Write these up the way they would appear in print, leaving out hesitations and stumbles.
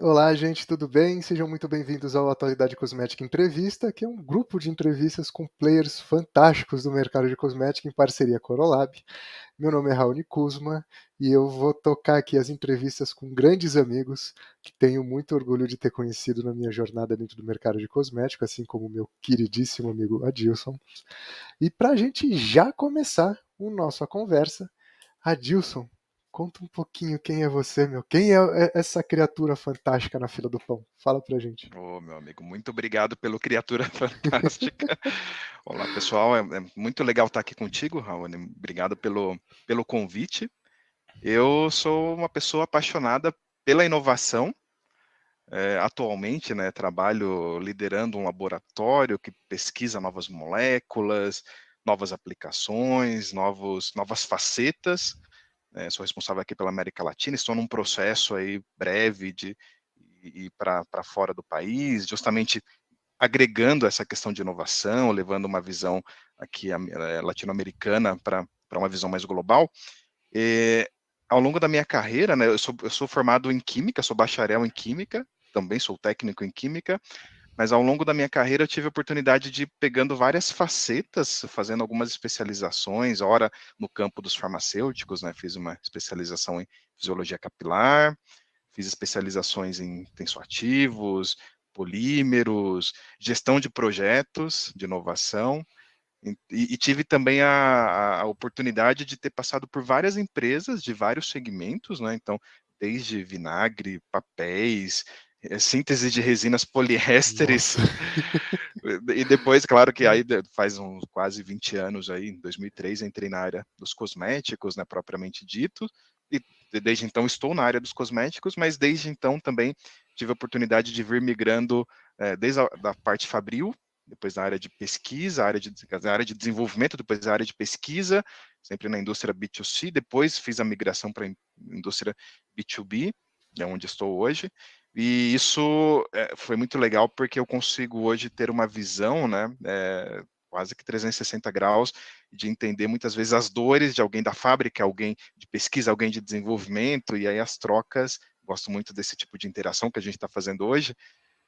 Olá, gente, tudo bem? Sejam muito bem-vindos ao Atualidade Cosmética Entrevista, que é um grupo de entrevistas com players fantásticos do mercado de cosmética em parceria com a Orolab. Meu nome é Raoni Kuzma e eu vou tocar aqui as entrevistas com grandes amigos que tenho muito orgulho de ter conhecido na minha jornada dentro do mercado de cosmético, assim como o meu queridíssimo amigo Adilson. E para a gente já começar a nossa conversa, Adilson, conta um pouquinho quem é você, meu. Quem é essa criatura fantástica na fila do pão? Fala pra gente. Ô, meu amigo, muito obrigado pelo Criatura Fantástica. Olá, pessoal, é muito legal estar aqui contigo, Raoni. Obrigado pelo convite. Eu sou uma pessoa apaixonada pela inovação. Atualmente, né, trabalho liderando um laboratório que pesquisa novas moléculas, novas aplicações, novas facetas. Sou responsável aqui pela América Latina, estou num processo aí breve de ir para fora do país, justamente agregando essa questão de inovação, levando uma visão aqui latino-americana para uma visão mais global. E, ao longo da minha carreira, né, eu sou formado em Química, sou bacharel em Química, também sou técnico em Química, mas ao longo da minha carreira eu tive a oportunidade de ir pegando várias facetas, fazendo algumas especializações, ora no campo dos farmacêuticos, né, fiz uma especialização em fisiologia capilar, fiz especializações em tensoativos, polímeros, gestão de projetos de inovação, e tive também a oportunidade de ter passado por várias empresas de vários segmentos, né? Então, desde vinagre, papéis, síntese de resinas poliésteres, Nossa. e depois, claro que aí faz uns quase 20 anos aí, em 2003, entrei na área dos cosméticos, né, propriamente dito, e desde então estou na área dos cosméticos, mas desde então também tive a oportunidade de vir migrando desde a da parte fabril, depois da área de pesquisa, a área de desenvolvimento, depois a área de pesquisa, sempre na indústria B2C, depois fiz a migração para a indústria B2B, é onde estou hoje, e isso foi muito legal porque eu consigo hoje ter uma visão, né, quase que 360 graus, de entender muitas vezes as dores de alguém da fábrica, alguém de pesquisa, alguém de desenvolvimento, e aí as trocas, gosto muito desse tipo de interação que a gente está fazendo hoje,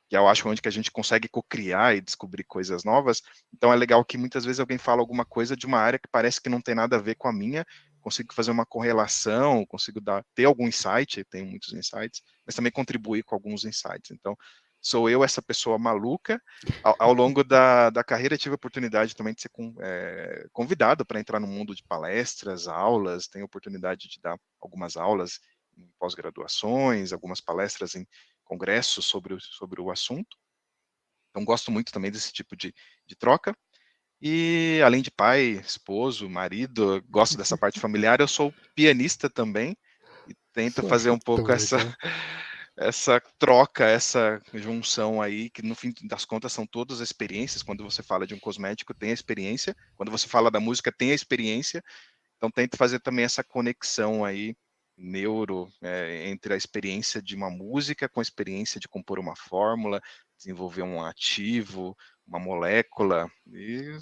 que eu acho onde que a gente consegue cocriar e descobrir coisas novas. Então é legal que muitas vezes alguém fala alguma coisa de uma área que parece que não tem nada a ver com a minha, consigo fazer uma correlação, consigo ter algum insight, tenho muitos insights, mas também contribuir com alguns insights. Então, sou eu essa pessoa maluca. Ao longo da carreira, tive a oportunidade também de ser convidado para entrar no mundo de palestras, aulas, tenho a oportunidade de dar algumas aulas em pós-graduações, algumas palestras em congressos sobre o assunto. Então, gosto muito também desse tipo de troca. E, além de pai, esposo, marido, gosto dessa parte familiar, eu sou pianista também e tento fazer Poxa, um que tão pouco essa, legal. essa troca, essa junção aí, que no fim das contas são todas experiências. Quando você fala de um cosmético, tem a experiência. Quando você fala da música, tem a experiência. Então, tento fazer também essa conexão aí, entre a experiência de uma música com a experiência de compor uma fórmula, desenvolver um ativo, uma molécula, e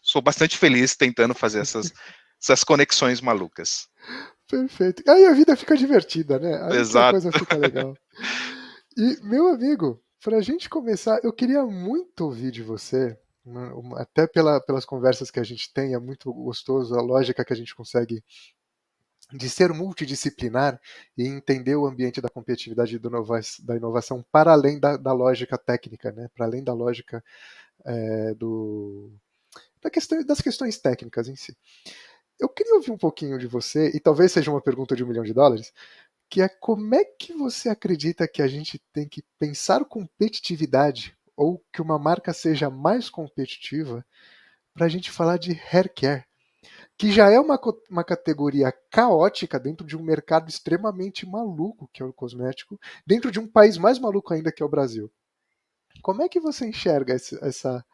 sou bastante feliz tentando fazer essas conexões malucas. Perfeito. Aí a vida fica divertida, né? Aí que a Exato. coisa fica legal. E, meu amigo, pra gente começar, eu queria muito ouvir de você, até pelas conversas que a gente tem, é muito gostoso a lógica que a gente consegue de ser multidisciplinar e entender o ambiente da competitividade e da inovação para além da lógica técnica, né? Para além da lógica do, das questões técnicas em si. Eu queria ouvir um pouquinho de você, e talvez seja uma pergunta de US$ 1 milhão, que é como é que você acredita que a gente tem que pensar competitividade ou que uma marca seja mais competitiva para a gente falar de hair care, que já é uma categoria caótica dentro de um mercado extremamente maluco, que é o cosmético, dentro de um país mais maluco ainda, que é o Brasil. Como é que você enxerga essa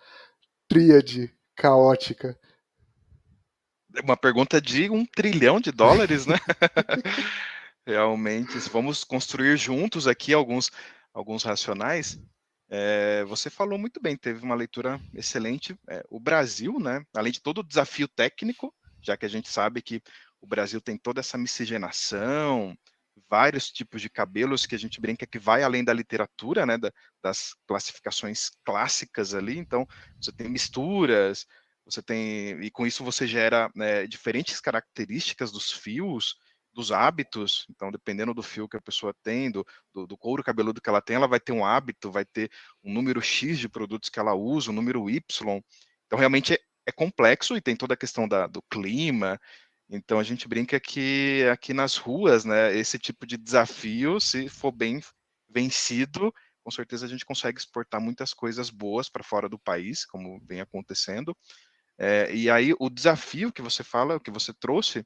tríade caótica? É uma pergunta de US$ 1 trilhão, né? Realmente, se vamos construir juntos aqui alguns racionais, você falou muito bem, teve uma leitura excelente. O Brasil, né, além de todo o desafio técnico, já que a gente sabe que o Brasil tem toda essa miscigenação, vários tipos de cabelos que a gente brinca que vai além da literatura, né, das classificações clássicas ali. Então, você tem misturas, você tem, e com isso você gera, né, diferentes características dos fios, dos hábitos. Então, dependendo do fio que a pessoa tem, do couro cabeludo que ela tem, ela vai ter um hábito, vai ter um número X de produtos que ela usa, um número Y. Então, realmente é complexo e tem toda a questão do clima. Então a gente brinca que aqui nas ruas, né, esse tipo de desafio, se for bem vencido, com certeza a gente consegue exportar muitas coisas boas para fora do país, como vem acontecendo. E aí o desafio que você fala, que você trouxe,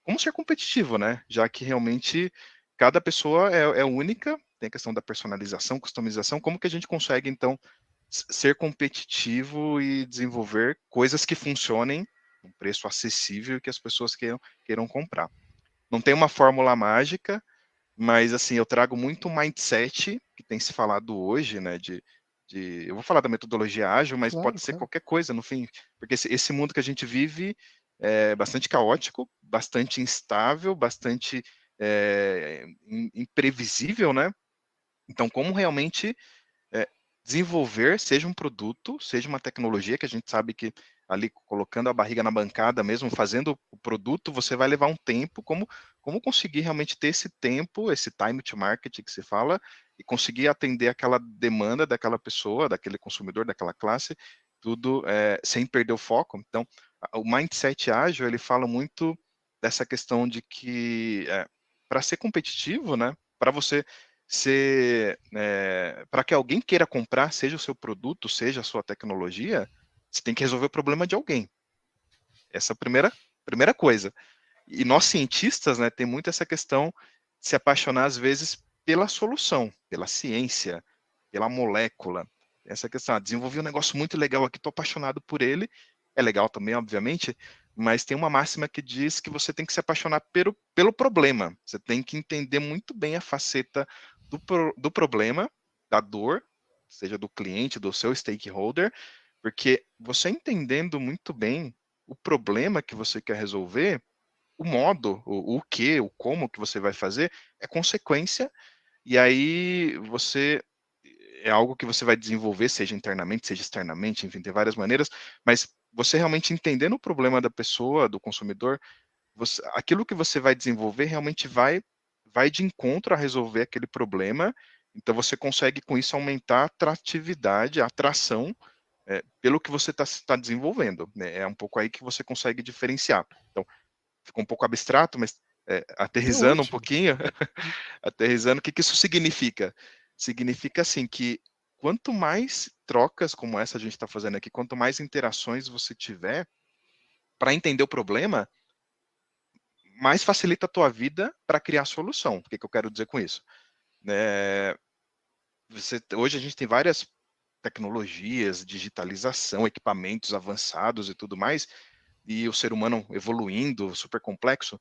como ser competitivo, né? Já que realmente cada pessoa é única, tem a questão da personalização, customização, como que a gente consegue então ser competitivo e desenvolver coisas que funcionem um preço acessível e que as pessoas queiram comprar. Não tem uma fórmula mágica, mas assim, eu trago muito mindset que tem se falado hoje, né, eu vou falar da metodologia ágil, mas Claro, pode ser claro. qualquer coisa no fim, porque esse mundo que a gente vive é bastante caótico, bastante instável, bastante imprevisível, né? Então, como realmente é, desenvolver, seja um produto, seja uma tecnologia, que a gente sabe que ali colocando a barriga na bancada mesmo, fazendo o produto, você vai levar um tempo, como conseguir realmente ter esse tempo, esse time to market que se fala, e conseguir atender aquela demanda daquela pessoa, daquele consumidor, daquela classe, tudo sem perder o foco. Então, o mindset ágil, ele fala muito dessa questão de que para ser competitivo, né, para você para que alguém queira comprar, seja o seu produto, seja a sua tecnologia, você tem que resolver o problema de alguém. Essa é a primeira coisa. E nós cientistas, né, tem muito essa questão de se apaixonar às vezes pela solução, pela ciência, pela molécula. Essa questão, desenvolvi um negócio muito legal aqui, estou apaixonado por ele. É legal também, obviamente, mas tem uma máxima que diz que você tem que se apaixonar pelo problema. Você tem que entender muito bem a faceta do problema, da dor, seja do cliente, do seu stakeholder, porque você entendendo muito bem o problema que você quer resolver, o modo, o que, o como que você vai fazer é consequência, e aí você é algo que você vai desenvolver, seja internamente, seja externamente, enfim, tem várias maneiras, mas você realmente entendendo o problema da pessoa, do consumidor, aquilo que você vai desenvolver realmente vai de encontro a resolver aquele problema, então você consegue com isso aumentar a atratividade, a atração pelo que você está desenvolvendo, né? É um pouco aí que você consegue diferenciar. Então, ficou um pouco abstrato, mas É aterrizando um ótimo. pouquinho, aterrizando, o que isso significa? Significa assim que quanto mais trocas como essa a gente está fazendo aqui, quanto mais interações você tiver para entender o problema, mais facilita a tua vida para criar a solução. O que eu quero dizer com isso? É, hoje a gente tem várias tecnologias, digitalização, equipamentos avançados e tudo mais, e o ser humano evoluindo, super complexo.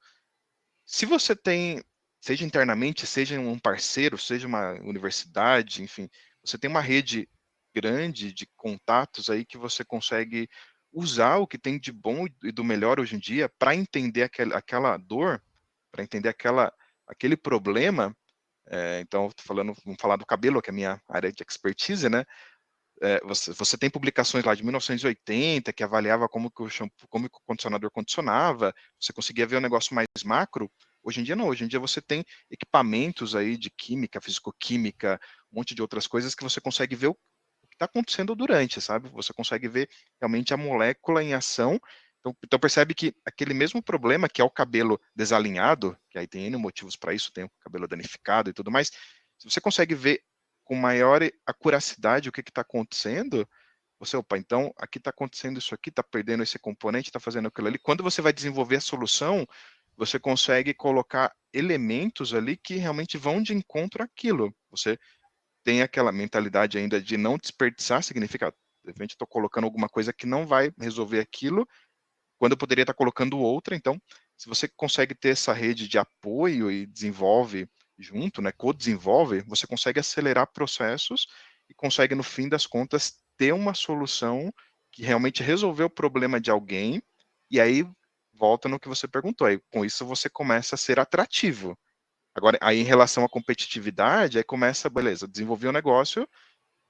Se você tem, seja internamente, seja um parceiro, seja uma universidade, enfim, você tem uma rede grande de contatos aí que você consegue usar o que tem de bom e do melhor hoje em dia para entender aquela dor, para entender aquele problema. Então, tô falando, vamos falar do cabelo, que é a minha área de expertise, né? Você tem publicações lá de 1980 que avaliava como que o shampoo, como que o condicionador condicionava, você conseguia ver um negócio mais macro. Hoje em dia não, hoje em dia você tem equipamentos aí de química, fisicoquímica, um monte de outras coisas que você consegue ver o que está acontecendo durante, sabe? Você consegue ver realmente a molécula em ação. Então percebe que aquele mesmo problema que é o cabelo desalinhado, que aí tem N motivos para isso, tem o cabelo danificado e tudo mais, se você consegue ver com maior acuracidade o que está acontecendo, você, opa, então aqui está acontecendo isso aqui, está perdendo esse componente, está fazendo aquilo ali. Quando você vai desenvolver a solução, você consegue colocar elementos ali que realmente vão de encontro àquilo. Você tem aquela mentalidade ainda de não desperdiçar, significa, de repente estou colocando alguma coisa que não vai resolver aquilo, quando eu poderia estar colocando outra. Então, se você consegue ter essa rede de apoio e desenvolve junto, né, co-desenvolve, você consegue acelerar processos e consegue, no fim das contas, ter uma solução que realmente resolveu o problema de alguém, e aí volta no que você perguntou, aí com isso você começa a ser atrativo. Agora, aí em relação à competitividade, aí começa, beleza, desenvolver um negócio,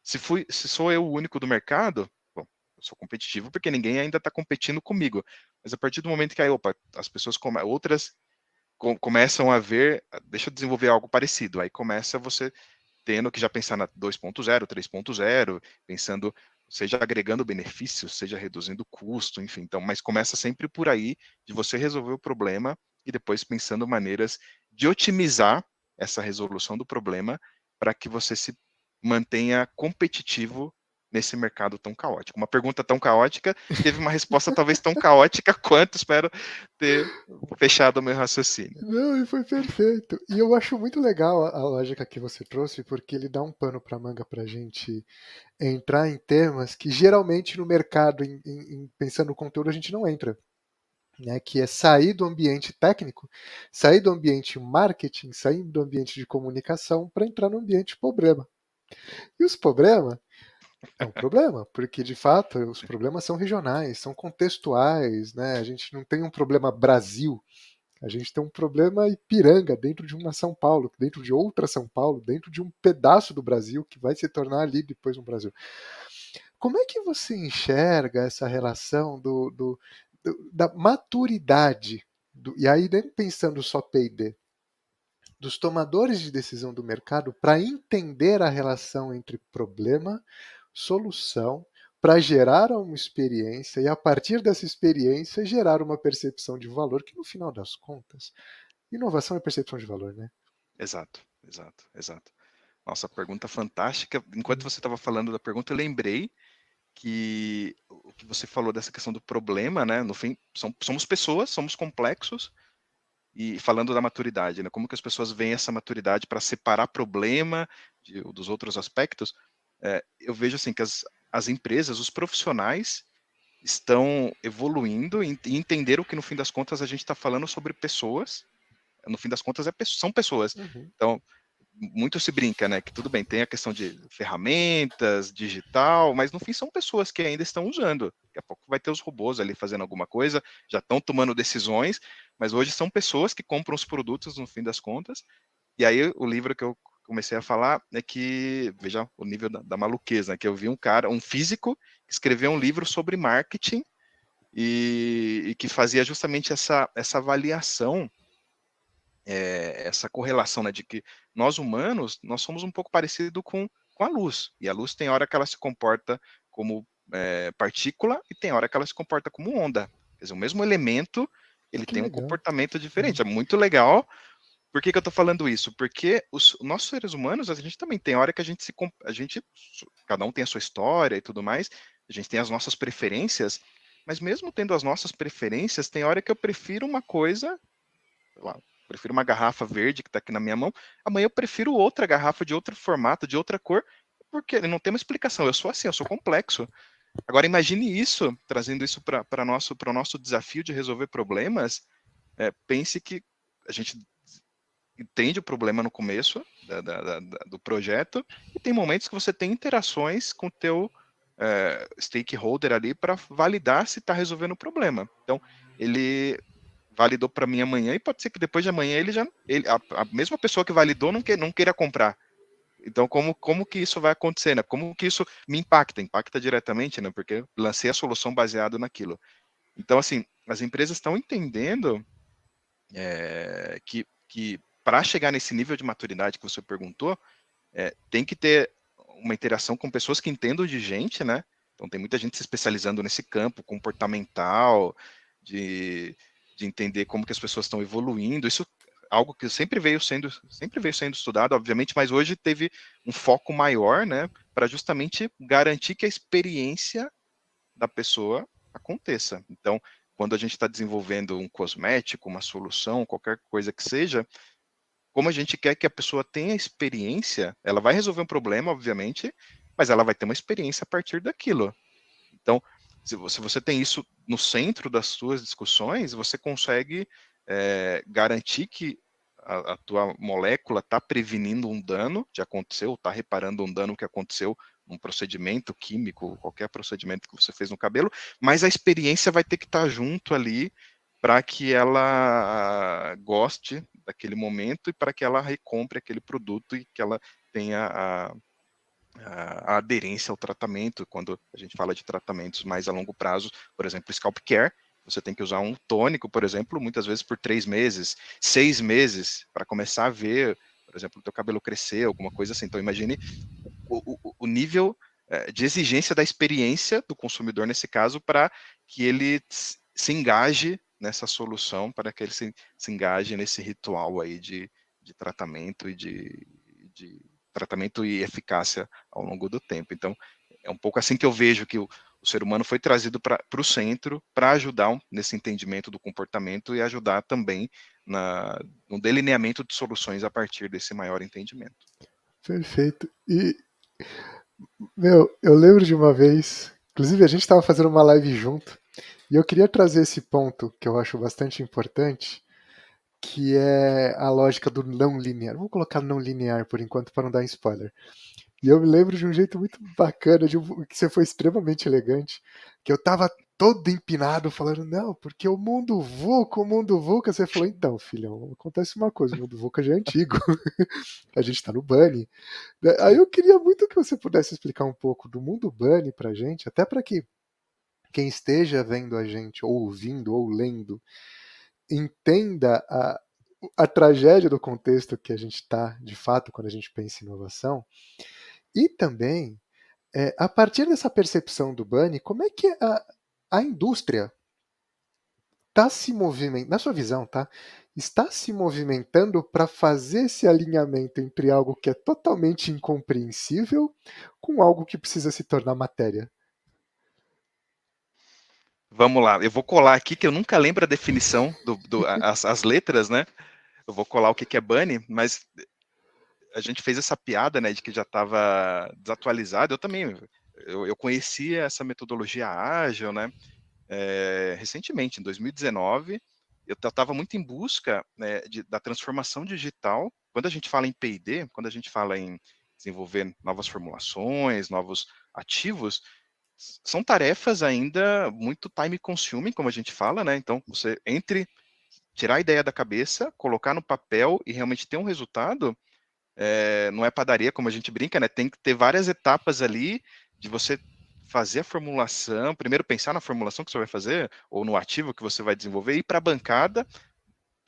se sou eu o único do mercado, bom, eu sou competitivo porque ninguém ainda está competindo comigo. Mas a partir do momento que aí, opa, as pessoas outras começam a ver, deixa eu desenvolver algo parecido. Aí começa você tendo que já pensar na 2.0, 3.0, pensando, seja agregando benefícios, seja reduzindo custo, enfim. Então, mas começa sempre por aí, de você resolver o problema e depois pensando maneiras de otimizar essa resolução do problema para que você se mantenha competitivo nesse mercado tão caótico. Uma pergunta tão caótica teve uma resposta talvez tão caótica quanto espero ter fechado o meu raciocínio. Não, e foi perfeito. E eu acho muito legal a lógica que você trouxe, porque ele dá um pano para manga para a gente entrar em temas que geralmente no mercado, pensando no conteúdo, a gente não entra. Né, que é sair do ambiente técnico, sair do ambiente marketing, sair do ambiente de comunicação para entrar no ambiente problema. E os problemas é um problema, porque de fato os problemas são regionais, são contextuais, né? A gente não tem um problema Brasil, a gente tem um problema Ipiranga dentro de uma São Paulo, dentro de outra São Paulo, dentro de um pedaço do Brasil que vai se tornar ali depois um Brasil. Como é que você enxerga essa relação da maturidade, e aí nem pensando só P&D, dos tomadores de decisão do mercado para entender a relação entre problema, solução, para gerar uma experiência e a partir dessa experiência gerar uma percepção de valor que no final das contas, inovação é percepção de valor, né? Exato, exato, exato. Nossa, pergunta fantástica. Enquanto Uhum. você estava falando da pergunta, eu lembrei que o que você falou dessa questão do problema, né? No fim, somos pessoas, somos complexos. E falando da maturidade, né? Como que as pessoas veem essa maturidade para separar problema dos outros aspectos? Eu vejo assim que as empresas, os profissionais estão evoluindo e entenderam que no fim das contas a gente está falando sobre pessoas. No fim das contas são pessoas. Uhum. Então muito se brinca, né? Que tudo bem, tem a questão de ferramentas, digital, mas no fim são pessoas que ainda estão usando. Daqui a pouco vai ter os robôs ali fazendo alguma coisa, já estão tomando decisões, mas hoje são pessoas que compram os produtos no fim das contas. E aí o livro que eu comecei a falar é que, veja o nível da maluqueza, né? Que eu vi um cara, um físico, que escreveu um livro sobre marketing e que fazia justamente essa avaliação essa correlação, né, de que nós humanos, nós somos um pouco parecido com a luz, e a luz tem hora que ela se comporta como partícula e tem hora que ela se comporta como onda. Quer dizer, o mesmo elemento, ele Que tem um legal. comportamento Uhum. diferente. É muito legal. Por que eu estou falando isso? Porque os nossos seres humanos, a gente também tem hora que a gente, cada um tem a sua história e tudo mais, a gente tem as nossas preferências, mas mesmo tendo as nossas preferências, tem hora que eu prefiro uma coisa, sei lá, prefiro uma garrafa verde que está aqui na minha mão, amanhã eu prefiro outra garrafa de outro formato, de outra cor, porque não tem uma explicação. Eu sou assim, eu sou complexo. Agora imagine isso, trazendo isso para o nosso desafio de resolver problemas. Pense que a gente entende o problema no começo do projeto e tem momentos que você tem interações com o teu stakeholder ali para validar se está resolvendo o problema. Então, ele validou para mim amanhã e pode ser que depois de amanhã a mesma pessoa que validou não queira comprar. Então, como que isso vai acontecer, né? Como que isso me impacta? Impacta diretamente, né? Porque eu lancei a solução baseado naquilo. Então, assim, as empresas estão entendendo que para chegar nesse nível de maturidade que você perguntou, tem que ter uma interação com pessoas que entendam de gente, né? Então, tem muita gente se especializando nesse campo comportamental, de, de entender como que as pessoas estão evoluindo. Isso é algo que sempre veio sendo estudado, obviamente, mas hoje teve um foco maior, né, para justamente garantir que a experiência da pessoa aconteça. Então, quando a gente está desenvolvendo um cosmético, uma solução, qualquer coisa que seja, como a gente quer que a pessoa tenha experiência, ela vai resolver um problema, obviamente, mas ela vai ter uma experiência a partir daquilo. Então, se você tem isso no centro das suas discussões, você consegue garantir que a tua molécula está prevenindo um dano que aconteceu, está reparando um dano que aconteceu num procedimento químico, qualquer procedimento que você fez no cabelo, mas a experiência vai ter que estar junto ali para que ela goste daquele momento e para que ela recompre aquele produto e que ela tenha a aderência ao tratamento. Quando a gente fala de tratamentos mais a longo prazo, por exemplo, scalp care, você tem que usar um tônico, por exemplo, muitas vezes por 3 meses, 6 meses, para começar a ver, por exemplo, o teu cabelo crescer, alguma coisa assim. Então, imagine o nível de exigência da experiência do consumidor nesse caso para que ele se engaje nessa solução, para que ele se engaje nesse ritual aí de tratamento e de tratamento e eficácia ao longo do tempo. Então, é um pouco assim que eu vejo que o ser humano foi trazido para o centro para ajudar nesse entendimento do comportamento e ajudar também no delineamento de soluções a partir desse maior entendimento. Perfeito. E, meu, eu lembro de uma vez, inclusive a gente estava fazendo uma live junto, e eu queria trazer esse ponto que eu acho bastante importante, que é a lógica do não linear. Vou colocar não linear por enquanto para não dar spoiler. E eu me lembro de um jeito muito bacana, que você foi extremamente elegante, que eu tava todo empinado falando, não, porque o mundo VUCA, você falou, então, filhão, acontece uma coisa, o mundo VUCA já é antigo, a gente tá no Bunny. Aí eu queria muito que você pudesse explicar um pouco do mundo Bunny pra gente, até para que quem esteja vendo a gente, ou ouvindo, ou lendo, entenda a tragédia do contexto que a gente está, de fato, quando a gente pensa em inovação, e também, a partir dessa percepção do Bunny, como é que a indústria está se movimentando, na sua visão, tá? Está se movimentando para fazer esse alinhamento entre algo que é totalmente incompreensível com algo que precisa se tornar matéria. Vamos lá, eu vou colar aqui que eu nunca lembro a definição as letras, né? Eu vou colar o que é Bunny, mas a gente fez essa piada, né, de que já estava desatualizado. Eu também, eu conhecia essa metodologia ágil, né, recentemente, em 2019. Eu estava muito em busca, né, da transformação digital. Quando a gente fala em P&D, quando a gente fala em desenvolver novas formulações, novos ativos, são tarefas ainda muito time consuming, como a gente fala, né? Então, você entre tirar a ideia da cabeça, colocar no papel e realmente ter um resultado, não é padaria, como a gente brinca, né? Tem que ter várias etapas ali de você fazer a formulação, primeiro pensar na formulação que você vai fazer, ou no ativo que você vai desenvolver, ir para a bancada,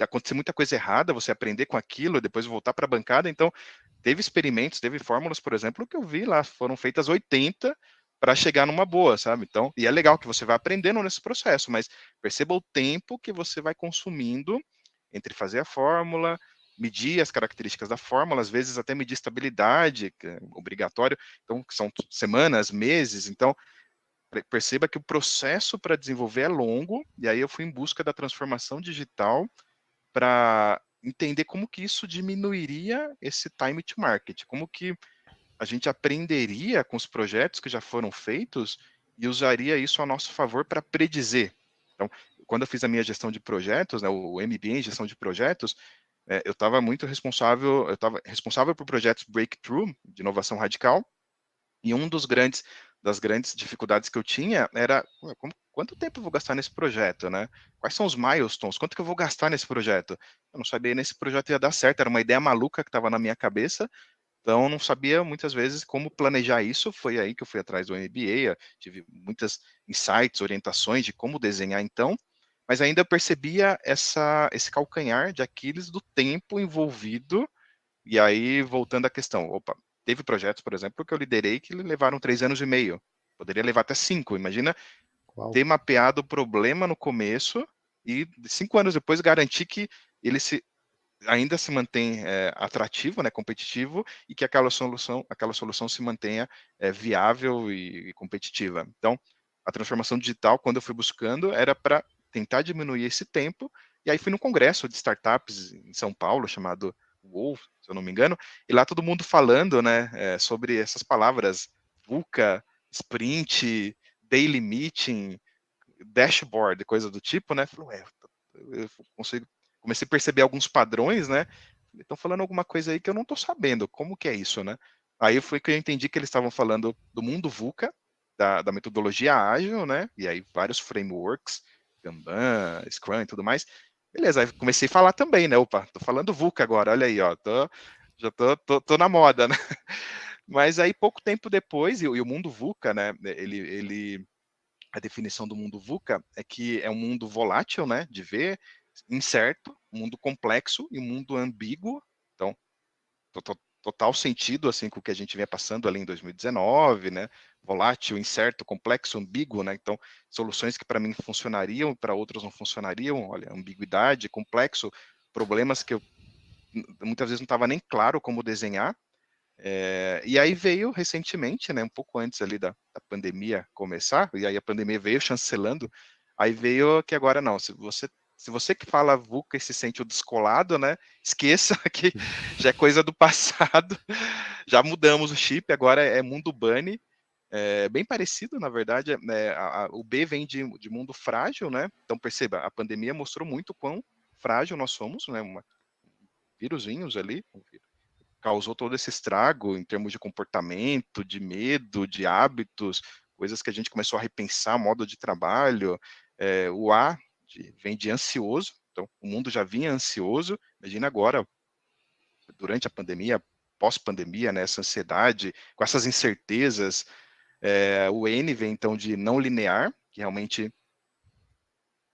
acontecer muita coisa errada, você aprender com aquilo, depois voltar para a bancada. Então, teve experimentos, teve fórmulas, por exemplo, que eu vi lá, foram feitas 80 para chegar numa boa, sabe? Então, e é legal que você vai aprendendo nesse processo, mas perceba o tempo que você vai consumindo entre fazer a fórmula, medir as características da fórmula, às vezes até medir estabilidade, que é obrigatório, então são semanas, meses, então perceba que o processo para desenvolver é longo, e aí eu fui em busca da transformação digital para entender como que isso diminuiria esse time to market, como que a gente aprenderia com os projetos que já foram feitos e usaria isso a nosso favor para predizer. Então, quando eu fiz a minha gestão de projetos, né, o MBA em gestão de projetos, eu estava muito responsável, eu estava responsável por projetos breakthrough, de inovação radical, e das grandes dificuldades que eu tinha era quanto tempo eu vou gastar nesse projeto, né? Quais são os milestones? Quanto que eu vou gastar nesse projeto? Eu não sabia nesse projeto ia dar certo, era uma ideia maluca que estava na minha cabeça, então eu não sabia muitas vezes como planejar isso. Foi aí que eu fui atrás do MBA, tive muitas insights, orientações de como desenhar então, mas ainda eu percebia esse calcanhar de Aquiles do tempo envolvido. E aí, voltando à questão, opa, teve projetos, por exemplo, que eu liderei que levaram 3 anos e meio. Poderia levar até 5. Imagina Uau. ter mapeado o problema no começo e 5 anos depois garantir que ele ainda se mantém atrativo, né, competitivo, e que aquela solução se mantenha viável e competitiva. Então, a transformação digital, quando eu fui buscando, era para tentar diminuir esse tempo, e aí fui no congresso de startups em São Paulo, chamado Wolf, se eu não me engano, e lá todo mundo falando, né, sobre essas palavras VUCA, sprint, daily meeting, dashboard, coisa do tipo, né? Falei, eu consigo, comecei a perceber alguns padrões, né? Estão falando alguma coisa aí que eu não estou sabendo. Como que é isso, né? Aí foi que eu entendi que eles estavam falando do mundo VUCA, da metodologia ágil, né? E aí vários frameworks Kanban, Scrum e tudo mais. Beleza, aí comecei a falar também, né? Opa, tô falando VUCA agora, olha aí, ó, já tô na moda, né? Mas aí, pouco tempo depois, e o mundo VUCA, né? A definição do mundo VUCA é que é um mundo volátil, né? De ver, incerto, um mundo complexo e um mundo ambíguo. Então, total sentido assim com o que a gente vinha passando ali em 2019, né? Volátil, incerto, complexo, ambíguo, né? Então, soluções que para mim funcionariam, para outros não funcionariam. Olha, ambiguidade, complexo, problemas que eu muitas vezes não estava nem claro como desenhar. E aí veio recentemente, né? Um pouco antes ali da pandemia começar, e aí a pandemia veio chancelando. Aí veio que agora não, se você que fala VUCA e se sente o descolado, né? Esqueça que já é coisa do passado. Já mudamos o chip, agora é mundo Bunny. É bem parecido, na verdade. O B vem de mundo frágil, né? Então perceba, a pandemia mostrou muito quão frágil nós somos, né? Vírusinhos ali, causou todo esse estrago em termos de comportamento, de medo, de hábitos, coisas que a gente começou a repensar, modo de trabalho. O A vem de ansioso, então o mundo já vinha ansioso, imagina agora, durante a pandemia, pós-pandemia, né, essa ansiedade, com essas incertezas. O N vem então de não linear, que realmente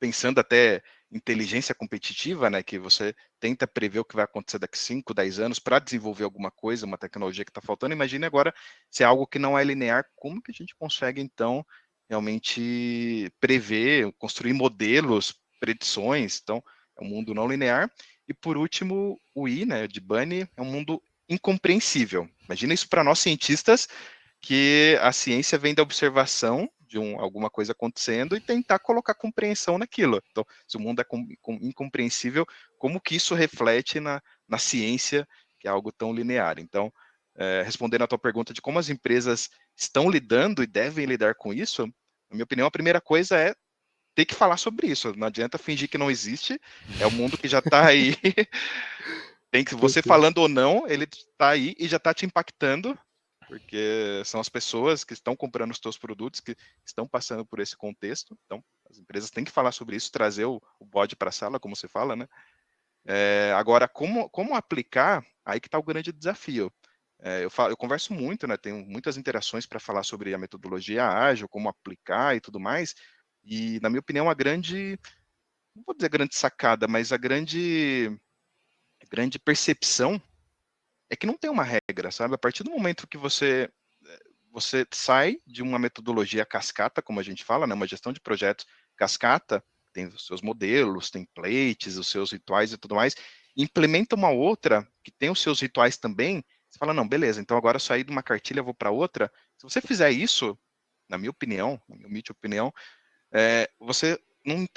pensando até inteligência competitiva, né, que você tenta prever o que vai acontecer daqui 5, 10 anos para desenvolver alguma coisa, uma tecnologia que está faltando. Imagine agora se é algo que não é linear, como que a gente consegue, então, realmente prever, construir modelos, predições. Então, é um mundo não linear. E, por último, o I, né, de Bunny, é um mundo incompreensível. Imagina isso para nós cientistas, que a ciência vem da observação de alguma coisa acontecendo e tentar colocar compreensão naquilo. Então, se o mundo é incompreensível, como que isso reflete na ciência, que é algo tão linear? Então, respondendo à tua pergunta de como as empresas estão lidando e devem lidar com isso, na minha opinião, a primeira coisa é ter que falar sobre isso. Não adianta fingir que não existe, é o mundo que já está aí. Tem que, Tá você certo. falando ou não, ele está aí e já está te impactando, porque são as pessoas que estão comprando os teus produtos que estão passando por esse contexto. Então, as empresas têm que falar sobre isso, trazer o bode para a sala, como você fala, né? Agora, como aplicar, aí que está o grande desafio. Eu converso muito, né? Tenho muitas interações para falar sobre a metodologia ágil, como aplicar e tudo mais. E, na minha opinião, não vou dizer grande sacada, mas a grande percepção é que não tem uma regra, sabe? A partir do momento que você sai de uma metodologia cascata, como a gente fala, né, uma gestão de projetos cascata, tem os seus modelos, templates, os seus rituais e tudo mais, implementa uma outra que tem os seus rituais também, você fala, não, beleza, então agora eu saí de uma cartilha, vou para outra. Se você fizer isso, na minha opinião, na minha humilde opinião, você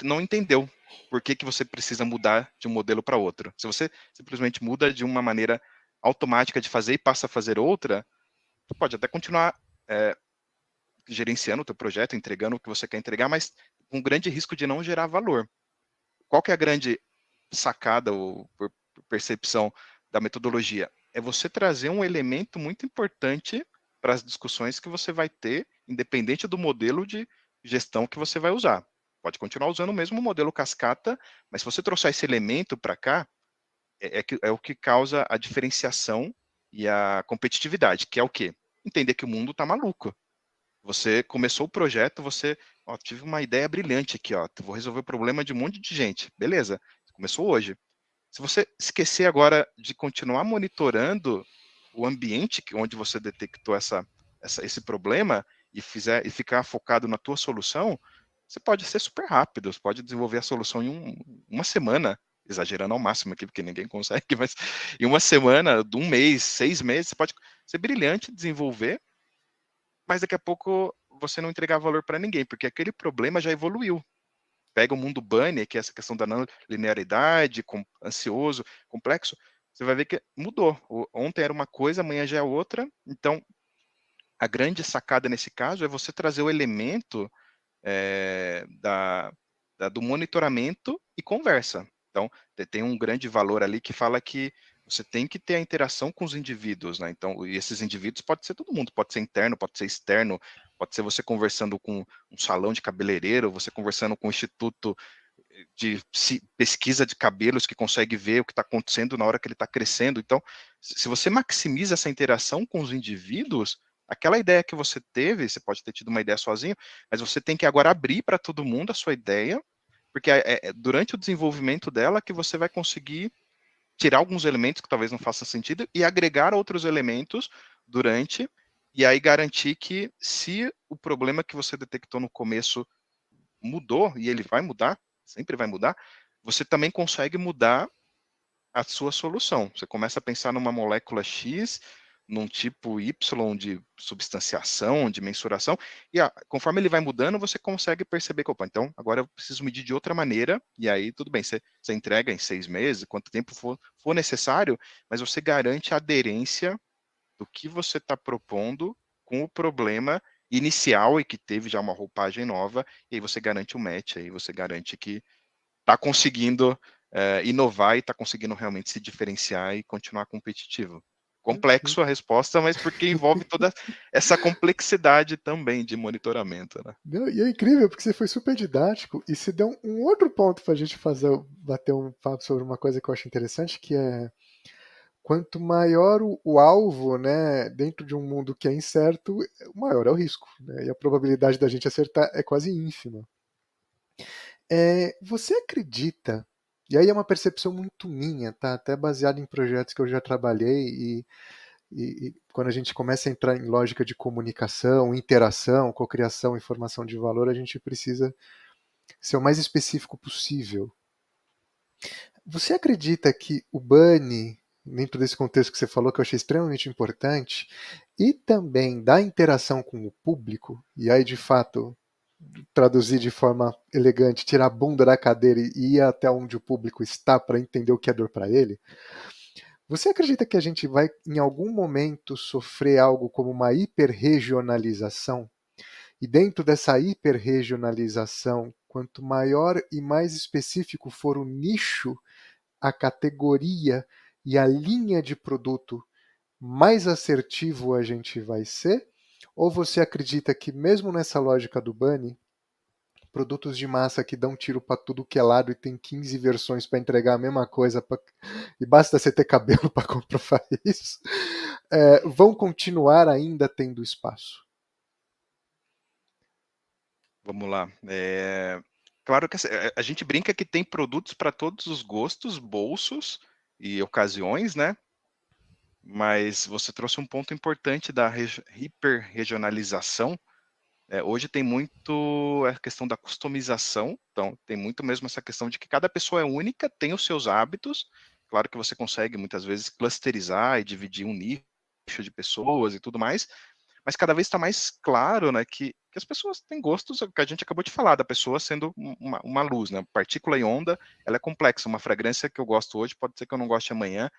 não entendeu por que você precisa mudar de um modelo para outro. Se você simplesmente muda de uma maneira automática de fazer e passa a fazer outra, você pode até continuar é, gerenciando o teu projeto, entregando o que você quer entregar, mas com grande risco de não gerar valor. Qual que é a grande sacada ou percepção da metodologia? É você trazer um elemento muito importante para as discussões que você vai ter, independente do modelo de gestão que você vai usar. Pode continuar usando o mesmo modelo cascata, mas se você trouxer esse elemento para cá, é o que causa a diferenciação e a competitividade, que é o quê? Entender que o mundo está maluco. Você começou o projeto, ó, tive uma ideia brilhante aqui, ó, vou resolver o problema de um monte de gente. Beleza, começou hoje. Se você esquecer agora de continuar monitorando o ambiente onde você detectou esse problema e ficar focado na tua solução, você pode ser super rápido, você pode desenvolver a solução em uma semana, exagerando ao máximo aqui, porque ninguém consegue, mas em uma semana, de um mês, 6 meses, você pode ser brilhante, desenvolver, mas daqui a pouco você não entregar valor para ninguém, porque aquele problema já evoluiu. Pega o mundo Bunny, que é essa questão da não linearidade, ansioso, complexo, você vai ver que mudou. Ontem era uma coisa, amanhã já é outra. Então, a grande sacada nesse caso é você trazer o elemento do monitoramento e conversa. Então, tem um grande valor ali que fala que você tem que ter a interação com os indivíduos, né? Então, e esses indivíduos pode ser todo mundo, pode ser interno, pode ser externo, Pode ser você conversando com um salão de cabeleireiro, você conversando com um instituto de pesquisa de cabelos que consegue ver o que está acontecendo na hora que ele está crescendo. Então, se você maximiza essa interação com os indivíduos, aquela ideia que você teve, você pode ter tido uma ideia sozinho, mas você tem que agora abrir para todo mundo a sua ideia, porque é durante o desenvolvimento dela que você vai conseguir tirar alguns elementos que talvez não façam sentido e agregar outros elementos durante, e aí garantir que se o problema que você detectou no começo mudou, e ele vai mudar, sempre vai mudar, você também consegue mudar a sua solução. Você começa a pensar numa molécula X, num tipo Y de substanciação, de mensuração, e conforme ele vai mudando, você consegue perceber que, opa, então agora eu preciso medir de outra maneira, e aí tudo bem, você entrega em 6 meses, quanto tempo for necessário, mas você garante a aderência do que você está propondo com o problema inicial e que teve já uma roupagem nova, e aí você garante o match, aí você garante que está conseguindo inovar e está conseguindo realmente se diferenciar e continuar competitivo. Complexo a Perfeito. resposta, mas porque envolve toda essa complexidade também de monitoramento, né? Não, e é incrível porque você foi super didático e se deu um outro ponto para a gente bater um papo sobre uma coisa que eu acho interessante, que é quanto maior o alvo, né, dentro de um mundo que é incerto, maior é o risco, né, e a probabilidade da gente acertar é quase ínfima. Você acredita, e aí é uma percepção muito minha, tá, até baseada em projetos que eu já trabalhei e quando a gente começa a entrar em lógica de comunicação, interação, cocriação, informação de valor, a gente precisa ser o mais específico possível. Você acredita que o Bunny, dentro desse contexto que você falou, que eu achei extremamente importante, e também da interação com o público, e aí de fato traduzir de forma elegante, tirar a bunda da cadeira e ir até onde o público está para entender o que é dor para ele, você acredita que a gente vai em algum momento sofrer algo como uma hiperregionalização? E dentro dessa hiperregionalização, quanto maior e mais específico for o nicho, a categoria e a linha de produto, mais assertivo a gente vai ser? Ou você acredita que mesmo nessa lógica do Bunny, produtos de massa que dão tiro para tudo que é lado e tem 15 versões para entregar a mesma coisa e basta você ter cabelo para comprovar isso, vão continuar ainda tendo espaço? Vamos lá. Claro que a gente brinca que tem produtos para todos os gostos, bolsos e ocasiões, né? Mas você trouxe um ponto importante da hiperregionalização. Hoje tem muito a questão da customização, então tem muito mesmo essa questão de que cada pessoa é única, tem os seus hábitos. Claro que você consegue muitas vezes clusterizar e dividir um nicho de pessoas e tudo mais, mas cada vez está mais claro, né, que as pessoas têm gostos, que a gente acabou de falar, da pessoa sendo uma luz, né, partícula e onda, ela é complexa, uma fragrância que eu gosto hoje pode ser que eu não goste amanhã,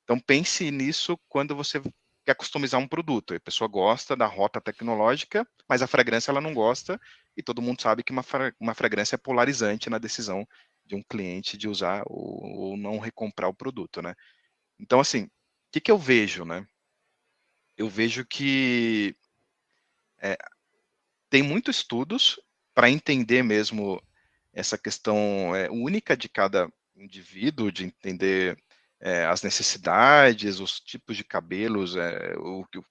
então pense nisso quando você quer customizar um produto. A pessoa gosta da rota tecnológica, mas a fragrância ela não gosta, e todo mundo sabe que uma fragrância é polarizante na decisão de um cliente de usar ou não recomprar o produto, né? Então, assim, o que eu vejo, né? Eu vejo que é, tem muitos estudos para entender mesmo essa questão única de cada indivíduo, de entender as necessidades, os tipos de cabelos,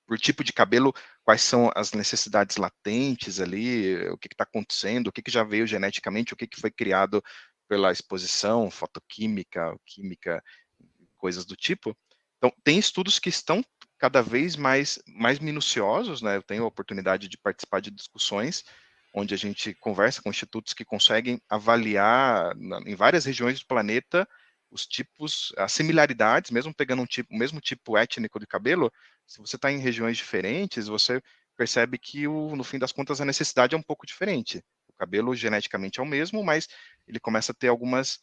por tipo de cabelo, quais são as necessidades latentes ali, o que está acontecendo, o que já veio geneticamente, o que foi criado pela exposição, fotoquímica, química, coisas do tipo. Então, tem estudos que estão cada vez mais minuciosos, né? Eu tenho a oportunidade de participar de discussões onde a gente conversa com institutos que conseguem avaliar em várias regiões do planeta os tipos, as similaridades, mesmo pegando o mesmo tipo étnico de cabelo, se você está em regiões diferentes, você percebe que no fim das contas a necessidade é um pouco diferente. O cabelo geneticamente é o mesmo, mas ele começa a ter algumas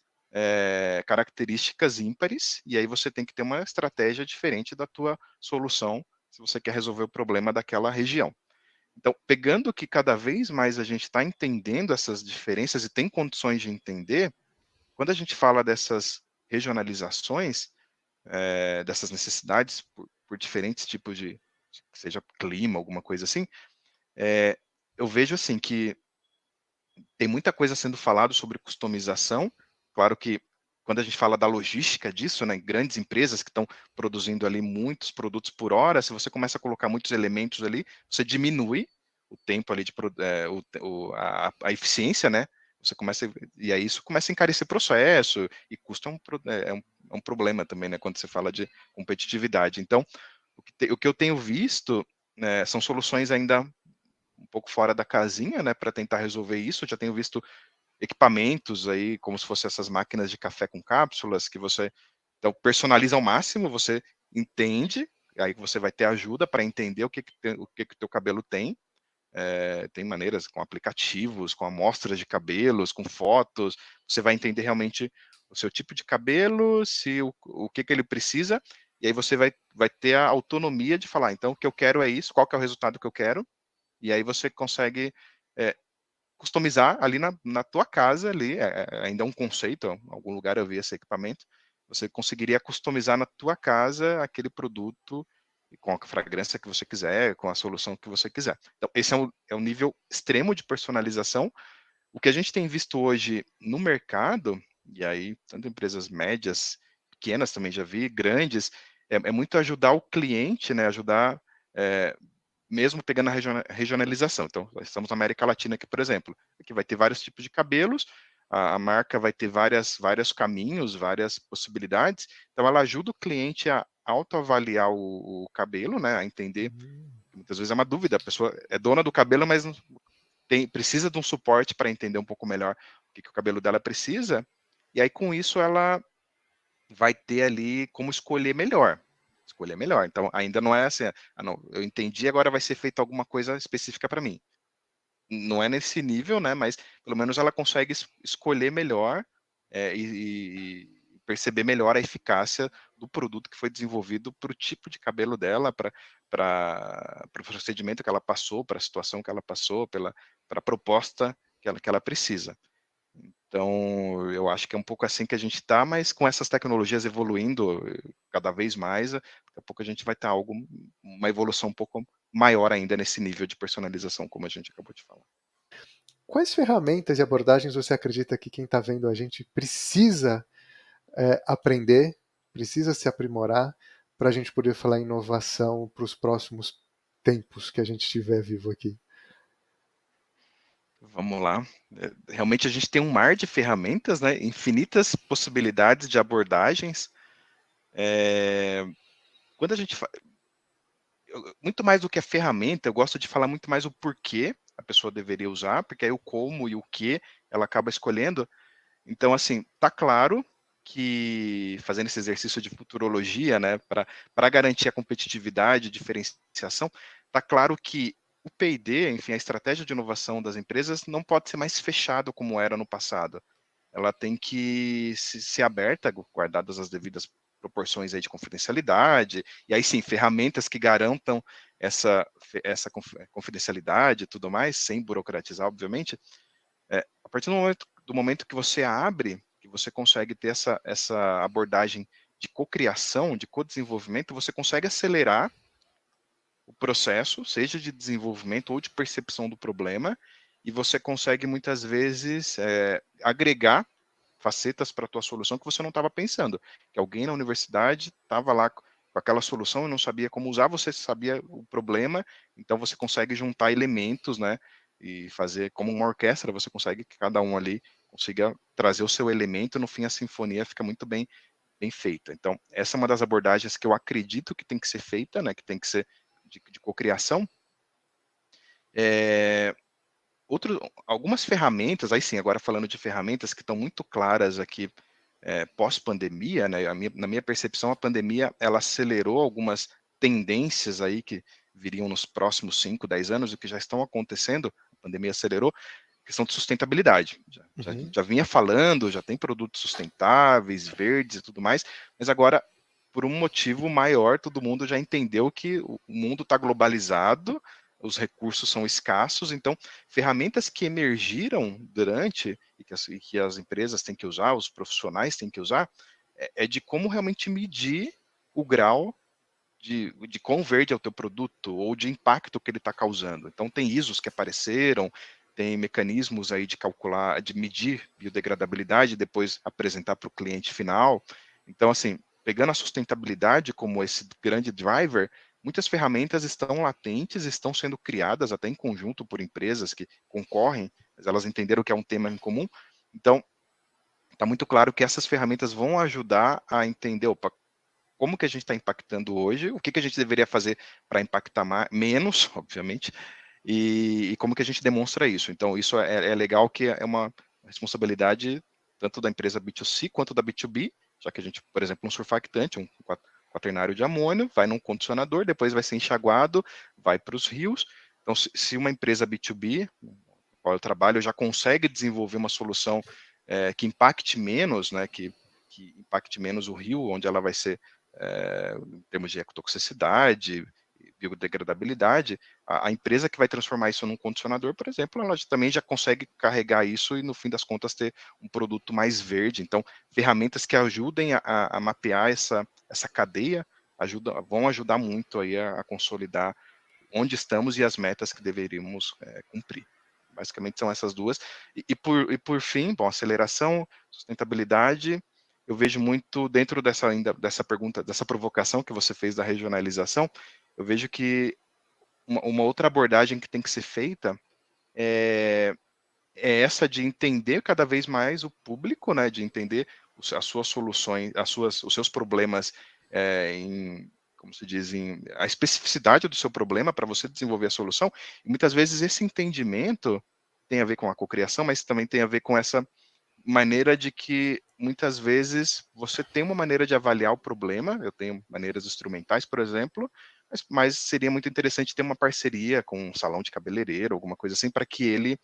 características ímpares, e aí você tem que ter uma estratégia diferente da tua solução se você quer resolver o problema daquela região. Então, pegando que cada vez mais a gente está entendendo essas diferenças e tem condições de entender, quando a gente fala dessas regionalizações, dessas necessidades por diferentes tipos seja clima, alguma coisa assim, eu vejo assim que tem muita coisa sendo falado sobre customização. Claro que quando a gente fala da logística disso, né, grandes empresas que estão produzindo ali muitos produtos por hora, se você começa a colocar muitos elementos ali, você diminui o tempo ali de a eficiência, né? Você começa e aí isso começa a encarecer processo e custo é um problema também, né? Quando você fala de competitividade. Então, o que eu tenho visto, né, são soluções ainda um pouco fora da casinha, né, para tentar resolver isso. Eu já tenho visto equipamentos aí, como se fossem essas máquinas de café com cápsulas, que você então, personaliza ao máximo, você entende, aí você vai ter ajuda para entender o que o teu cabelo tem. Tem maneiras com aplicativos, com amostras de cabelos, com fotos, você vai entender realmente o seu tipo de cabelo, se o que ele precisa, e aí você vai ter a autonomia de falar, então o que eu quero é isso, qual que é o resultado que eu quero, e aí você consegue é, customizar ali na tua casa ali, ainda é um conceito, em algum lugar eu vi esse equipamento, você conseguiria customizar na tua casa aquele produto com a fragrância que você quiser, com a solução que você quiser. Então, esse é um nível extremo de personalização. O que a gente tem visto hoje no mercado, e aí tanto empresas médias, pequenas também já vi, grandes, é muito ajudar o cliente, né, ajudar é, mesmo pegando a regionalização. Então, nós estamos na América Latina aqui, por exemplo, aqui vai ter vários tipos de cabelos, a marca vai ter vários caminhos, várias possibilidades, então ela ajuda o cliente a autoavaliar o cabelo, né, a entender, Hum. muitas vezes é uma dúvida, a pessoa é dona do cabelo, mas precisa de um suporte para entender um pouco melhor o que o cabelo dela precisa, e aí com isso ela vai ter ali como escolher melhor. Escolher melhor. Então, ainda não é assim, não, eu entendi, agora vai ser feita alguma coisa específica para mim. Não é nesse nível, né? Mas pelo menos ela consegue escolher melhor e perceber melhor a eficácia do produto que foi desenvolvido para o tipo de cabelo dela, para o procedimento que ela passou, para a situação que ela passou, para a proposta que ela precisa. Então, eu acho que é um pouco assim que a gente está, mas com essas tecnologias evoluindo cada vez mais, daqui a pouco a gente vai ter uma evolução um pouco maior ainda nesse nível de personalização, como a gente acabou de falar. Quais ferramentas e abordagens você acredita que quem está vendo a gente precisa aprender, precisa se aprimorar para a gente poder falar em inovação para os próximos tempos que a gente estiver vivo aqui? Vamos lá. Realmente a gente tem um mar de ferramentas, né? Infinitas possibilidades de abordagens. Quando a gente muito mais do que a ferramenta, eu gosto de falar muito mais o porquê a pessoa deveria usar, porque aí o como e o que ela acaba escolhendo. Então, assim, tá claro que fazendo esse exercício de futurologia, né, para garantir a competitividade e diferenciação, tá claro que o P&D, enfim, a estratégia de inovação das empresas não pode ser mais fechado como era no passado. Ela tem que ser aberta, guardadas as devidas proporções aí de confidencialidade, e aí sim, ferramentas que garantam essa confidencialidade e tudo mais, sem burocratizar, obviamente, a partir do momento que você abre, que você consegue ter essa abordagem de cocriação, de co-desenvolvimento, você consegue acelerar o processo, seja de desenvolvimento ou de percepção do problema, e você consegue muitas vezes agregar facetas para a tua solução que você não estava pensando. Que alguém na universidade estava lá com aquela solução e não sabia como usar, você sabia o problema, então você consegue juntar elementos, né? E fazer como uma orquestra, você consegue que cada um ali consiga trazer o seu elemento, no fim a sinfonia fica muito bem feita. Então, essa é uma das abordagens que eu acredito que tem que ser feita, né? Que tem que ser de cocriação. É, algumas ferramentas, aí sim, agora falando de ferramentas que estão muito claras aqui pós-pandemia, né, na minha percepção, a pandemia ela acelerou algumas tendências aí que viriam nos próximos 5, 10 anos, o que já estão acontecendo, a pandemia acelerou, questão de sustentabilidade. Uhum. Já vinha falando, já tem produtos sustentáveis, verdes e tudo mais, mas agora, por um motivo maior, todo mundo já entendeu que o mundo está globalizado, os recursos são escassos, então ferramentas que emergiram durante e que as empresas têm que usar, os profissionais têm que usar, de como realmente medir o grau de quão verde é o teu produto ou de impacto que ele está causando. Então, tem ISOs que apareceram, tem mecanismos aí de calcular, de medir biodegradabilidade e depois apresentar para o cliente final. Então, assim, pegando a sustentabilidade como esse grande driver, muitas ferramentas estão latentes, estão sendo criadas até em conjunto por empresas que concorrem, mas elas entenderam que é um tema em comum. Então, está muito claro que essas ferramentas vão ajudar a entender, opa, como que a gente está impactando hoje, o que, que a gente deveria fazer para impactar menos, obviamente, e como que a gente demonstra isso. Então, isso é legal que é uma responsabilidade tanto da empresa B2C quanto da B2B, já que a gente, por exemplo, um surfactante, um quaternário de amônio, vai num condicionador, depois vai ser enxaguado, vai para os rios. Então, se uma empresa B2B, qual eu trabalho, já consegue desenvolver uma solução que impacte menos, né, que impacte menos o rio, onde ela vai ser, em termos de ecotoxicidade, biodegradabilidade, a empresa que vai transformar isso num condicionador, por exemplo, ela também já consegue carregar isso e, no fim das contas, ter um produto mais verde. Então, ferramentas que ajudem a mapear essa cadeia vão ajudar muito aí a consolidar onde estamos e as metas que deveríamos cumprir. Basicamente são essas duas. E por fim, bom, aceleração, sustentabilidade, eu vejo muito dentro dessa pergunta, dessa provocação que você fez da regionalização, eu vejo que uma outra abordagem que tem que ser feita é, é essa de entender cada vez mais o público, né, de entender as suas soluções, os seus problemas como se diz, a especificidade do seu problema para você desenvolver a solução. E muitas vezes esse entendimento tem a ver com a cocriação, mas também tem a ver com essa maneira de que muitas vezes você tem uma maneira de avaliar o problema, eu tenho maneiras instrumentais, por exemplo, mas seria muito interessante ter uma parceria com um salão de cabeleireiro, alguma coisa assim, para que ele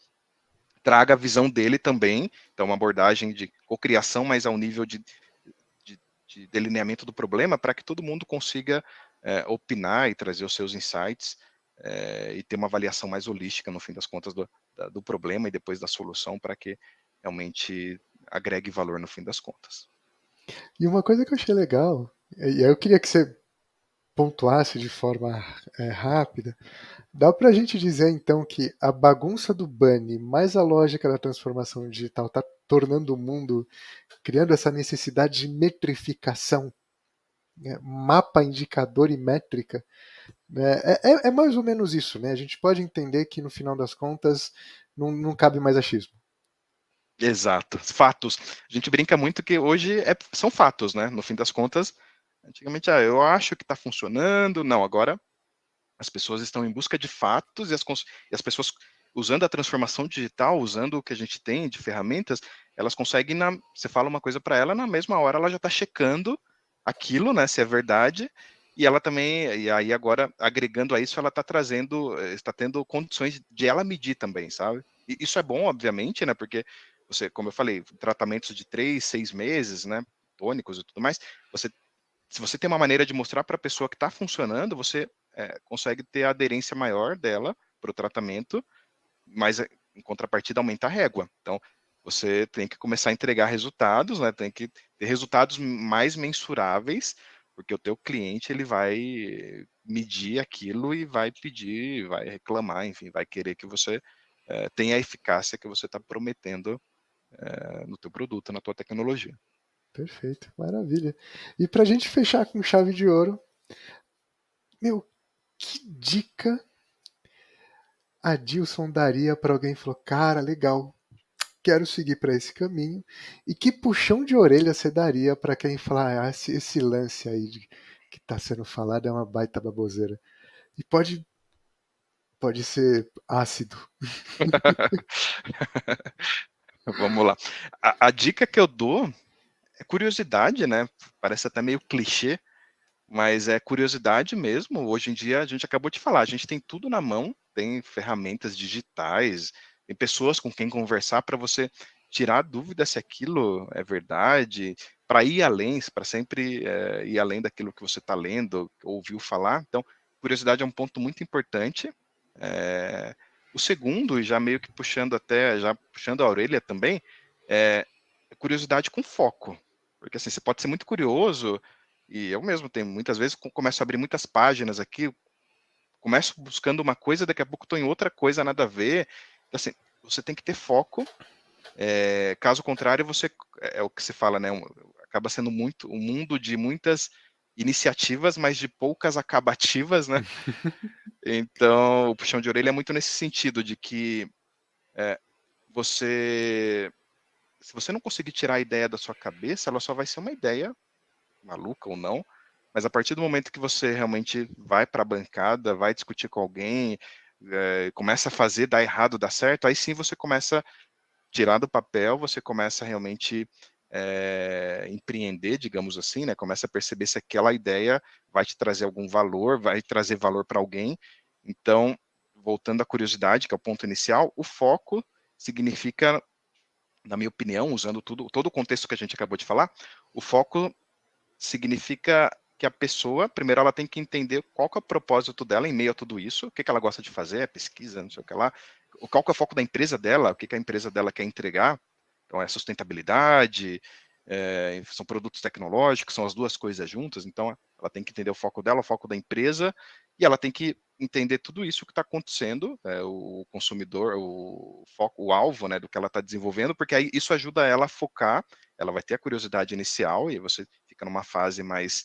traga a visão dele também, então uma abordagem de cocriação, mas ao nível de delineamento do problema, para que todo mundo consiga opinar e trazer os seus insights e ter uma avaliação mais holística, no fim das contas, do problema e depois da solução, para que realmente agregue valor no fim das contas. E uma coisa que eu achei legal, e aí eu queria que você pontuasse de forma rápida, dá pra gente dizer então que a bagunça do Bunny mais a lógica da transformação digital está tornando o mundo, criando essa necessidade de metrificação, né? Mapa, indicador e métrica, né? É mais ou menos isso, né? A gente pode entender que no final das contas não cabe mais achismo. Exato, fatos. A gente brinca muito que hoje são fatos, né? No fim das contas, antigamente, eu acho que está funcionando, não, agora as pessoas estão em busca de fatos e as pessoas, usando a transformação digital, usando o que a gente tem de ferramentas, elas conseguem, você fala uma coisa para ela, na mesma hora ela já está checando aquilo, né, se é verdade, e ela também, e aí agora, agregando a isso, ela está está tendo condições de ela medir também, sabe? E isso é bom, obviamente, né, porque você, como eu falei, tratamentos de 3, 6 meses, né, tônicos e tudo mais, se você tem uma maneira de mostrar para a pessoa que está funcionando, você consegue ter a aderência maior dela para o tratamento, mas em contrapartida aumenta a régua. Então, você tem que começar a entregar resultados, né? Tem que ter resultados mais mensuráveis, porque o teu cliente ele vai medir aquilo e vai pedir, vai reclamar, enfim, vai querer que você tenha a eficácia que você está prometendo no teu produto, na tua tecnologia. Perfeito, maravilha. E pra gente fechar com chave de ouro, meu, que dica a Dilson daria para alguém que falou, cara, legal, quero seguir para esse caminho? E que puxão de orelha você daria para quem falar, esse lance aí que está sendo falado é uma baita baboseira? E pode ser ácido. Vamos lá. A dica que eu dou é curiosidade, né? Parece até meio clichê, mas é curiosidade mesmo. Hoje em dia, a gente acabou de falar, a gente tem tudo na mão, tem ferramentas digitais, tem pessoas com quem conversar para você tirar dúvida se aquilo é verdade, para ir além, para sempre ir além daquilo que você está lendo, ouviu falar. Então, curiosidade é um ponto muito importante. O segundo, já meio que já puxando a orelha também, é curiosidade com foco. Porque assim, você pode ser muito curioso, E eu mesmo tenho, muitas vezes, começo a abrir muitas páginas aqui, começo buscando uma coisa, daqui a pouco estou em outra coisa, nada a ver. Então, assim, você tem que ter foco, caso contrário, você, é o que se fala, né, acaba sendo muito um mundo de muitas iniciativas, mas de poucas acabativas, né? Então, o puxão de orelha é muito nesse sentido, de que você, se você não conseguir tirar a ideia da sua cabeça, ela só vai ser uma ideia, maluca ou não, mas a partir do momento que você realmente vai para a bancada, vai discutir com alguém, começa a fazer, dá errado, dá certo, aí sim você começa a tirar do papel, você começa a realmente empreender, digamos assim, né? Começa a perceber se aquela ideia vai te trazer algum valor, vai trazer valor para alguém. Então, voltando à curiosidade, que é o ponto inicial, o foco significa, na minha opinião, usando todo o contexto que a gente acabou de falar, o foco significa que a pessoa, primeiro, ela tem que entender qual que é o propósito dela em meio a tudo isso, o que, que ela gosta de fazer, pesquisa, não sei o que lá, qual que é o foco da empresa dela, o que, que a empresa dela quer entregar. Então, é sustentabilidade, são produtos tecnológicos, são as duas coisas juntas. Então, ela tem que entender o foco dela, o foco da empresa, e ela tem que entender tudo isso que está acontecendo, o consumidor, o foco, o alvo, né, do que ela está desenvolvendo, porque aí isso ajuda ela a focar, ela vai ter a curiosidade inicial, e você fica numa fase mais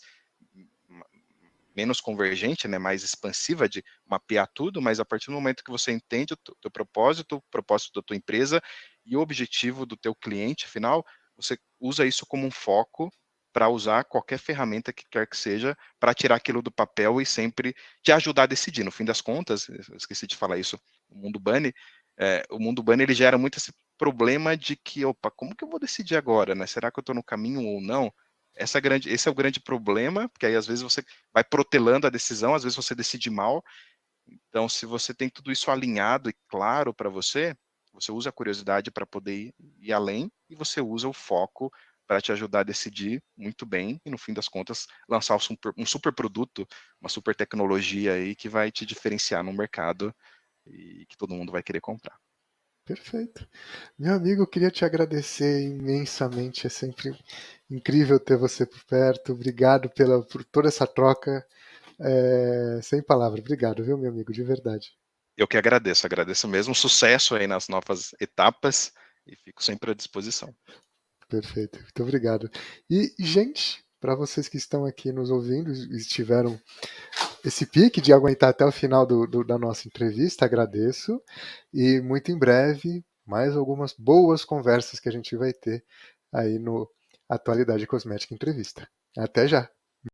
menos convergente, né, mais expansiva de mapear tudo, mas a partir do momento que você entende o teu propósito, o propósito da tua empresa e o objetivo do teu cliente final, você usa isso como um foco para usar qualquer ferramenta que quer que seja para tirar aquilo do papel e sempre te ajudar a decidir. No fim das contas, eu esqueci de falar isso, o mundo bunny ele gera muito esse problema de que, opa, como que eu vou decidir agora, né? Será que eu estou no caminho ou não? Esse é o grande problema, porque aí às vezes você vai protelando a decisão, às vezes você decide mal. Então, se você tem tudo isso alinhado e claro para você, você usa a curiosidade para poder ir além e você usa o foco para te ajudar a decidir muito bem e, no fim das contas, lançar um super produto, uma super tecnologia aí que vai te diferenciar no mercado e que todo mundo vai querer comprar. Perfeito. Meu amigo, eu queria te agradecer imensamente. É sempre incrível ter você por perto. Obrigado por toda essa troca. Sem palavras. Obrigado, viu, meu amigo? De verdade. Eu que agradeço mesmo, sucesso aí nas novas etapas e fico sempre à disposição. Perfeito. Muito obrigado. E, gente, para vocês que estão aqui nos ouvindo e estiveram esse pique de aguentar até o final da nossa entrevista, agradeço. E muito em breve, mais algumas boas conversas que a gente vai ter aí no Atualidade Cosmética Entrevista. Até já!